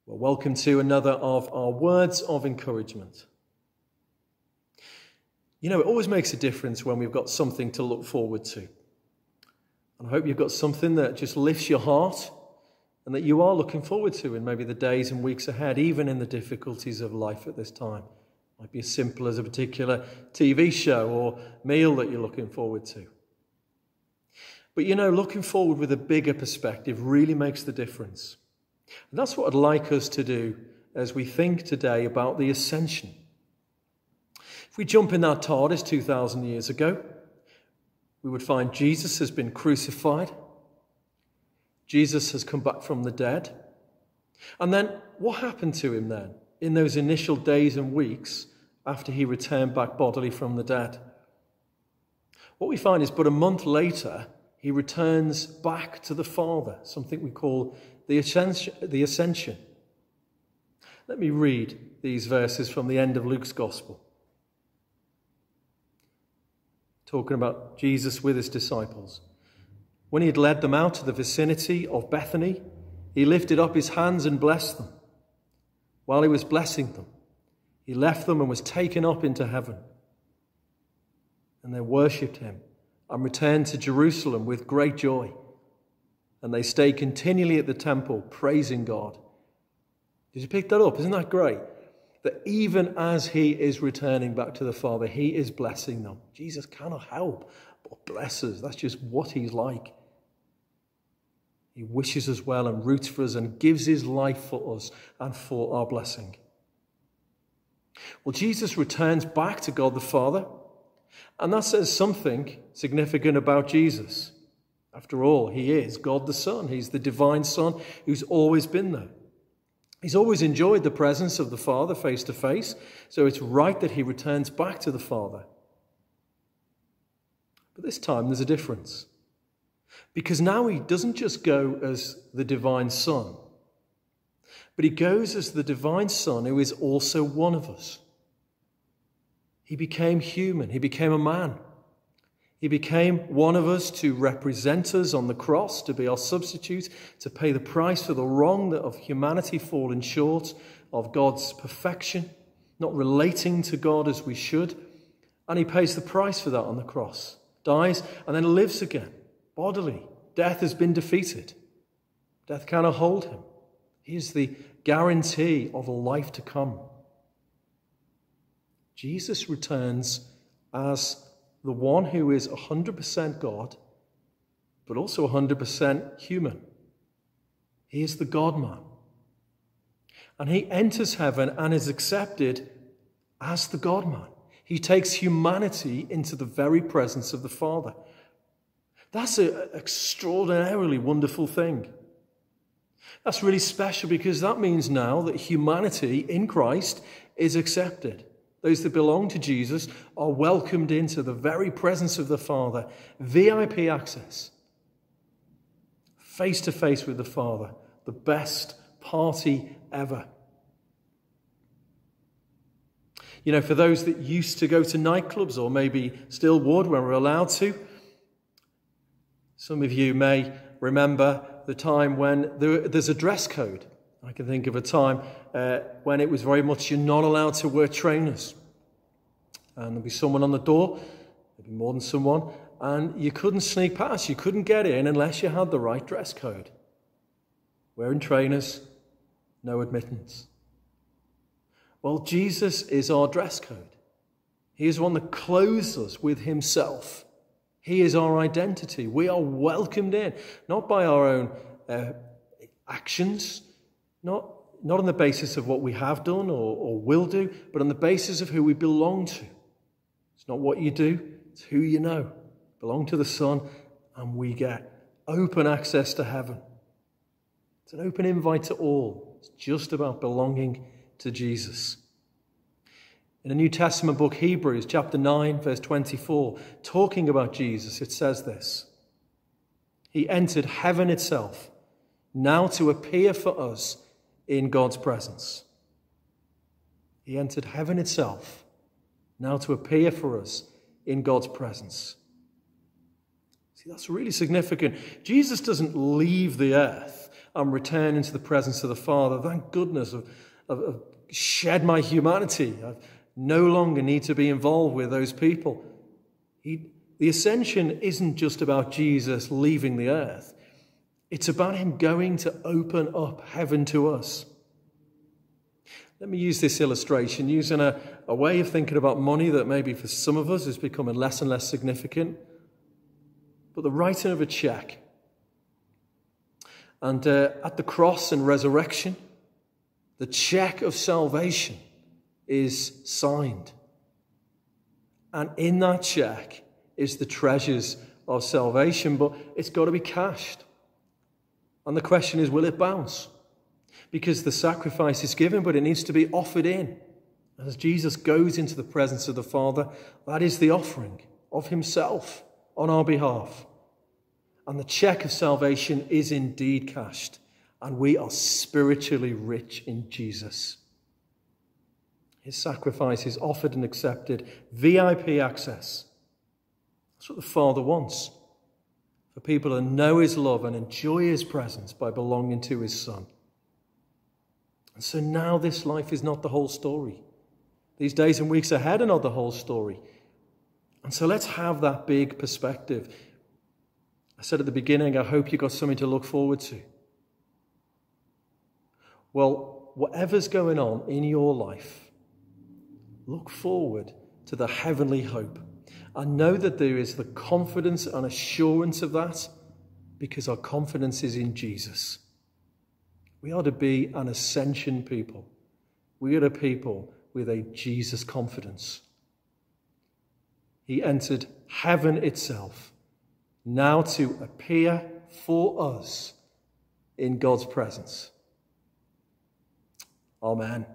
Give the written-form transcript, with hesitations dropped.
Well, welcome to another of our words of encouragement. You know, it always makes a difference when we've got something to look forward to. And I hope you've got something that just lifts your heart and that you are looking forward to in maybe the days and weeks ahead, even in the difficulties of life at this time. It might be as simple as a particular TV show or meal that you're looking forward to. But you know, looking forward with a bigger perspective really makes the difference. And that's what I'd like us to do as we think today about the ascension. If we jump in that TARDIS 2,000 years ago, we would find Jesus has been crucified. Jesus has come back from the dead. And then what happened to him then in those initial days and weeks after he returned back bodily from the dead? What we find is but a month later, he returns back to the Father, something we call the ascension. Let me read these verses from the end of Luke's Gospel. Talking about Jesus with his disciples. When he had led them out to the vicinity of Bethany, he lifted up his hands and blessed them. While he was blessing them, he left them and was taken up into heaven. And they worshipped him and returned to Jerusalem with great joy. And they stay continually at the temple, praising God. Did you pick that up? Isn't that great? That even as he is returning back to the Father, he is blessing them. Jesus cannot help but bless us. That's just what he's like. He wishes us well and roots for us and gives his life for us and for our blessing. Well, Jesus returns back to God the Father, and that says something significant about Jesus. After all, he is God the Son. He's the divine Son who's always been there. He's always enjoyed the presence of the Father face to face, so it's right that he returns back to the Father. But this time there's a difference. Because now he doesn't just go as the divine Son, but he goes as the divine Son who is also one of us. He became human. He became a man. He became one of us to represent us on the cross, to be our substitute, to pay the price for the wrong of humanity falling short of God's perfection, not relating to God as we should. And he pays the price for that on the cross, dies, and then lives again, bodily. Death has been defeated. Death cannot hold him. He is the guarantee of a life to come. Jesus returns as the one who is 100% God, but also 100% human. He is the God-man. And he enters heaven and is accepted as the God-man. He takes humanity into the very presence of the Father. That's an extraordinarily wonderful thing. That's really special because that means now that humanity in Christ is accepted. Those that belong to Jesus are welcomed into the very presence of the Father. VIP access. Face to face with the Father. The best party ever. You know, for those that used to go to nightclubs or maybe still would when we're allowed to, some of you may remember the time when there's a dress code. I can think of a time when it was very much you're not allowed to wear trainers. And there'd be someone on the door, maybe more than someone, and you couldn't sneak past. You couldn't get in unless you had the right dress code. Wearing trainers, no admittance. Well, Jesus is our dress code. He is one that clothes us with himself. He is our identity. We are welcomed in, not by our own actions, not on the basis of what we have done or will do, but on the basis of who we belong to. It's not what you do, it's who you know. Belong to the Son, and we get open access to heaven. It's an open invite to all. It's just about belonging to Jesus. In the New Testament book, Hebrews, chapter 9, verse 24, talking about Jesus, it says this: He entered heaven itself, now to appear for us in God's presence. He entered heaven itself, now to appear for us in God's presence. See, that's really significant. Jesus doesn't leave the earth I'm returning to the presence of the Father. Thank goodness I've shed my humanity. I no longer need to be involved with those people. The ascension isn't just about Jesus leaving the earth. It's about him going to open up heaven to us. Let me use this illustration, using a way of thinking about money that maybe for some of us is becoming less and less significant. But the writing of a cheque. And at the cross and resurrection, the cheque of salvation is signed. And in that cheque is the treasures of salvation, but it's got to be cashed. And the question is, will it bounce? Because the sacrifice is given, but it needs to be offered in. As Jesus goes into the presence of the Father, that is the offering of himself on our behalf. And the cheque of salvation is indeed cashed. And we are spiritually rich in Jesus. His sacrifice is offered and accepted. VIP access. That's what the Father wants. For people to know his love and enjoy his presence by belonging to his Son. And so now this life is not the whole story. These days and weeks ahead are not the whole story. And so let's have that big perspective. I said at the beginning, I hope you got something to look forward to. Well, whatever's going on in your life, look forward to the heavenly hope. And know that there is the confidence and assurance of that because our confidence is in Jesus. We are to be an ascension people. We are a people with a Jesus confidence. He entered heaven itself, now to appear for us in God's presence. Amen.